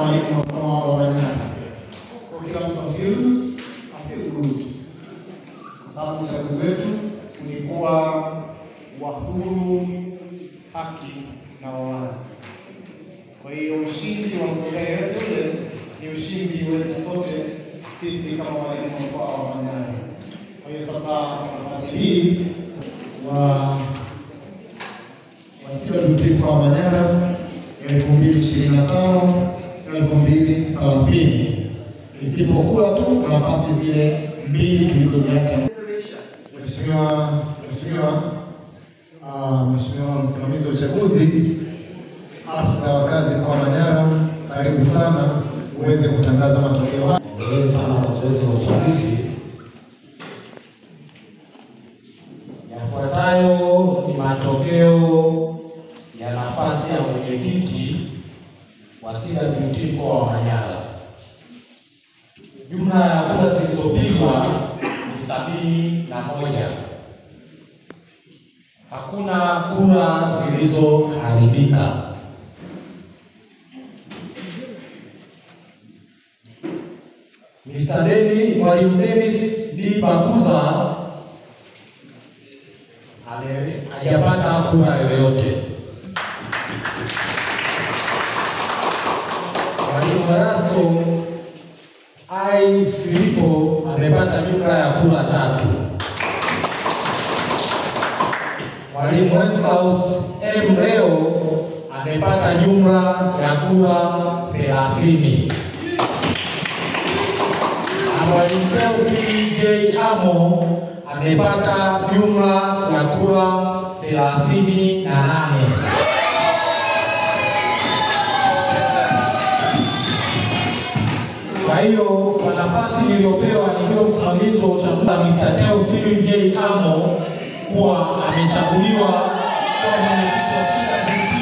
mwalimu wa mkoa wa Manyara. Kwa kila mtu afeel good. Kwa sababu uchaguzi wetu ulikuwa wa huru, haki na wazi. Kwa hiyo ushindi wa mgombea yetu ni ushindi wetu sote sisi kama walimu wa mkoa wa Manyara. Kwa hiyo sasa nafasi hii wa CWT mkoa wa Manyara 2025-2030, isipokuwa tu nafasi zile mbili tulizoziacha. Mheshimiwa msimamizi wa uchaguzi, afisa wa kazi mkoa wa Manyara, karibu sana uweze kutangaza matokeo haya. Asante sana mazoezi wa uchaguzi. Yafuatayo ni matokeo ya nafasi ya mwenyekiti wa CWT mkoa wa Manyara. Jumla ya kura zilizopigwa ni 71. Hakuna kura zilizoharibika. Mwalimu Dennis D. Bakuza hajapata kura yoyote. Mwalimu Erasto I. Filipo amepata jumla ya kura 3. Mwalimu Weslaus M. Leo amepata jumla ya kura 30. Mwalimu Teofili J. Amo amepata jumla ya kura 38. Kwa hiyo kwa nafasi niliyopewa nikiwa msimamizi wa uchaguzi, Mr. Teofili J. Amo kuwa amechaguliwa kwa mwenyekiti wa CWT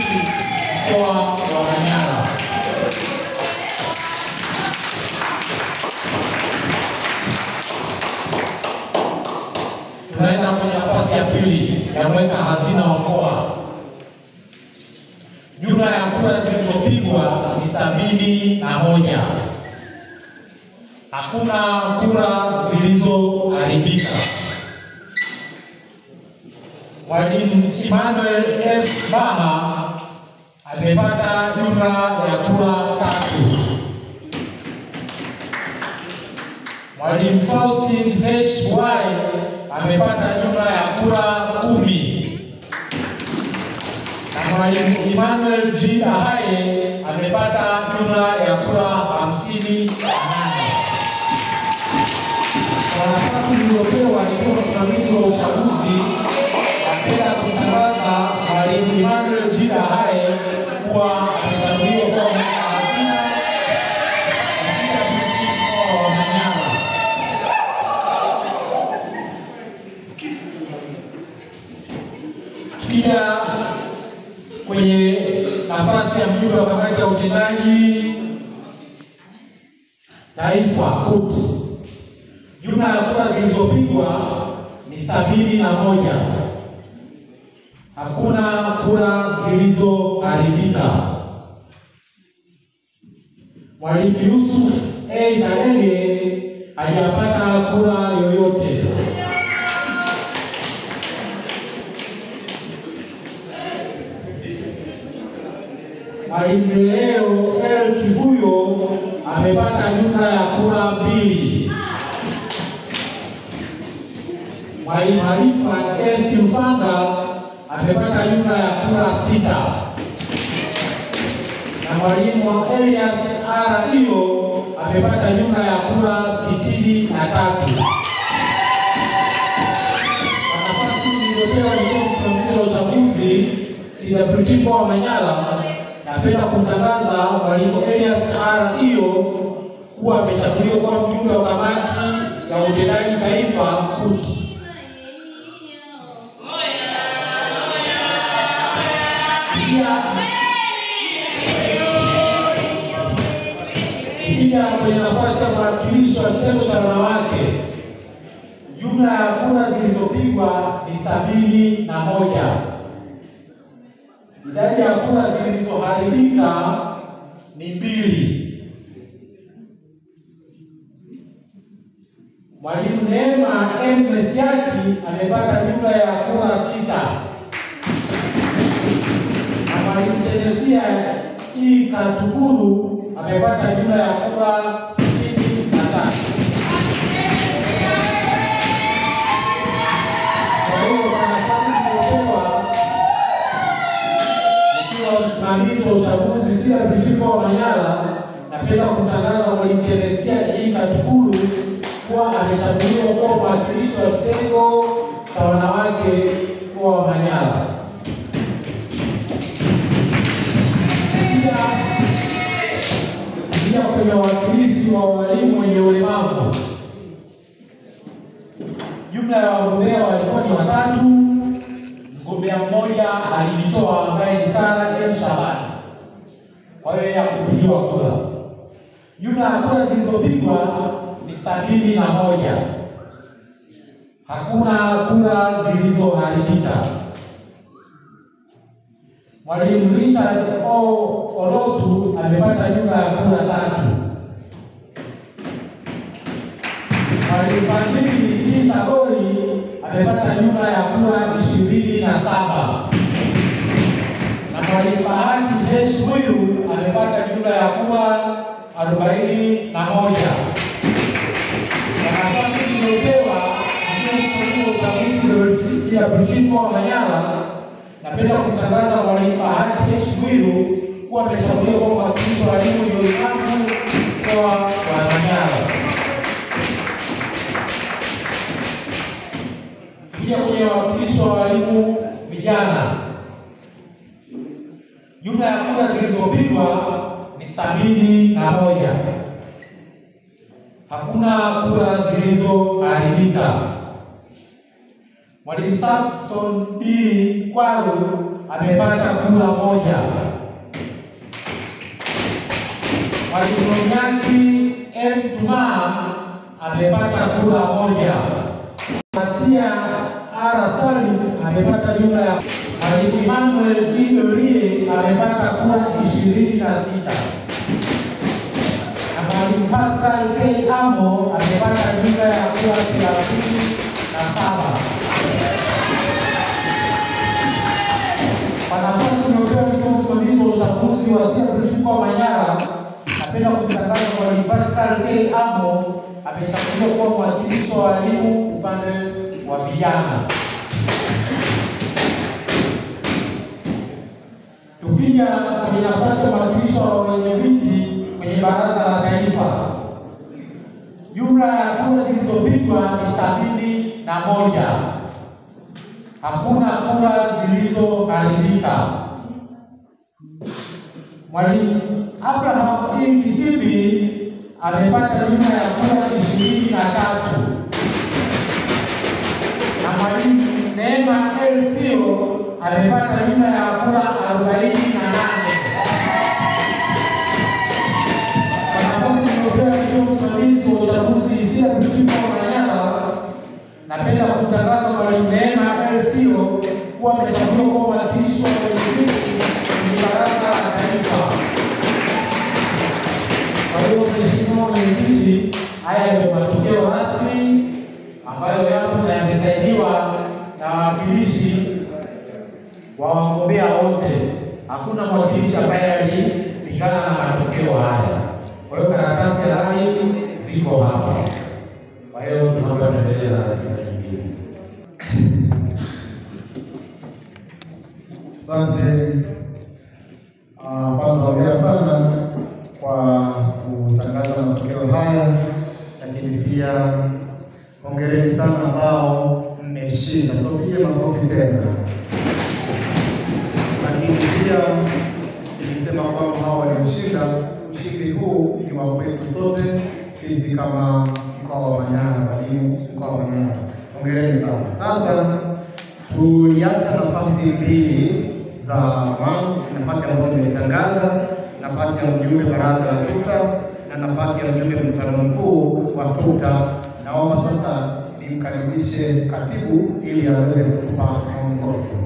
mkoa wa Manyara. Tunaenda kwenye nafasi ya pili ya mweka hazina wa mkoa. Jumla ya kura zilizopigwa ni 71. Hakuna kura zilizoharibika. Mwalimu Emmanuel F. Baha amepata jumla ya kura 3. Mwalimu Faustin H.Y. amepata jumla ya kura 10. Na Mwalimu Emmanuel G. Ahaye amepata jumla ya kura 58. Kwa nafasi iliyopewa nikiwa msimamizi wa uchaguzi, napenda kutangaza Mwalimu Emmanuel G. Ahaye kuwa amechaguliwa kwa hazina katika mkoa wa Manyara. Tukija kwenye nafasi ya mjumbe wa kamati ya utendaji taifa KUT, jumla ya kura zilizopigwa ni 71. Hakuna kura zilizoharibika. Mwalimu Yusuf A. Dalele hajapata kura yoyote. Mwalimu Leo L. Kivuyo amepata jumla ya kura 2. Mwalimu Halifa S. Mfanga amepata jumla ya kura 6. Na Mwalimu Elias R. Iyo amepata jumla ya kura 63. Kwa nafasi iliyopewa nikiwa msimamizi wa uchaguzi CWT mkoa wa Manyara, napenda kumtangaza Mwalimu Elias R. Iyo kuwa amechaguliwa kwa mjumbe wa kamati ya utendaji taifa KUT. Ikija kwenye nafasi ya mwakilishi wa kitengo cha wanawake, jumla ya kura zilizopigwa ni 71. Idadi ya kura zilizoharibika ni 2. Mwalimu Neema M. Mesiaki amepata jumla ya kura 6. Na Mwalimu Tetesia E. Katukuru amepata jumla ya kura 63. Kwa hiyo kwa nafasi iliyopewa ikiwa usimamizi wa uchaguzi CRPT mkoa wa Manyara, napenda kumtangaza Mwalimu Tetesia E. Katukuru kuwa amechaguliwa kuwa mwakilishi wa kitengo cha wanawake mkoa wa Manyara. Pia kwenye wakilishi wa walimu wenye ulemavu, jumla ya wagombea walikuwa ni 3. Mgombea mmoja alijitoa ambaye ni Sara M. Shabani, kwa hiyo ya kupigiwa kura. Jumla ya kura zilizopigwa ni 71. Hakuna kura zilizoharibika. Mwalimu Richard O. Olotu amepata jumla ya kura 3. Mwalimu Fadhili T. Sagori amepata jumla ya kura 27. Na Mwalimu Bahati H. Mwilu amepata jumla ya kura 41. Na nafasi iliyopewa ndio uchaguzi CRPT mkoa wa Manyara, napenda kumtangaza Mwalimu Bahati H. Mwilu kuwa amechaguliwa kuwa mwakilishi wa walimu wenye ulemavu mkoa wa Manyara. Pia kwenye wawakilishi wa walimu vijana, jumla ya kura zilizopigwa ni 71. Hakuna kura zilizoharibika. Mwalimu Samson B. Kwalu amepata kura 1. Mwalimu Nyaki M. Tuma amepata kura 1. Asia R. Salim amepata jumla ya. Mwalimu Emmanuel E. Dorie amepata kura 26. Na Mwalimu Pascal K. Amo amepata jumla ya kura 37. Kwa nafasi iliyopewa nikiwa msimamizi wa uchaguzi wa CRPT mkoa wa Manyara, napenda kumtangaza Mwalimu Pascal K. Amo amechaguliwa kuwa mwakilishi wa walimu upande wa vijana. Tukija kwenye nafasi ya mwakilishi wa wenyeviti kwenye baraza la taifa, jumla ya kura zilizopigwa ni 71. Hakuna kura zilizoharibika. Mwalimu Abraham E. Kisimbi amepata jumla ya kura 23. Na Mwalimu Neema L. Sio amepata jumla ya kura 48. Kwa nafasi iliyopewa nikiwa msimamizi wa uchaguzi CRPT mkoa wa Manyara, napenda kumtangaza Mwalimu Neema L. Sio kuwa amechaguliwa kuwa mwakilishi wa wenyeviti kwenye baraza la taifa. Kwa hiyo Mheshimiwa Mwenyekiti, haya ndio matokeo rasmi ambayo yapo na yamesaidiwa na wawakilishi wa wagombea wote. Hakuna mwakilishi ambaye alipingana na matokeo haya. Kwa hiyo karatasi ya rangi ziko hapa. Kwa hiyo tunaomba tuendelee na ratiba nyingine. Asante. Kwanza hongera sana kwa kutangaza matokeo haya, lakini pia hongereni sana ambao mmeshinda. Tupige makofi tena. Lakini pia nilisema kwamba hao walioshinda, ushindi huu ni wa kwetu sote sisi kama mkoa wa Manyara, walimu mkoa wa Manyara. Hongereni sana. Sasa tuliacha nafasi 2 za mwanzo, nafasi ambazo zimetangaza, nafasi ya mjumbe baraza la TUTA na nafasi ya mjumbe mkutano mkuu wa TUTA. Naomba sasa nimkaribishe katibu ili aweze kutupa mwongozo.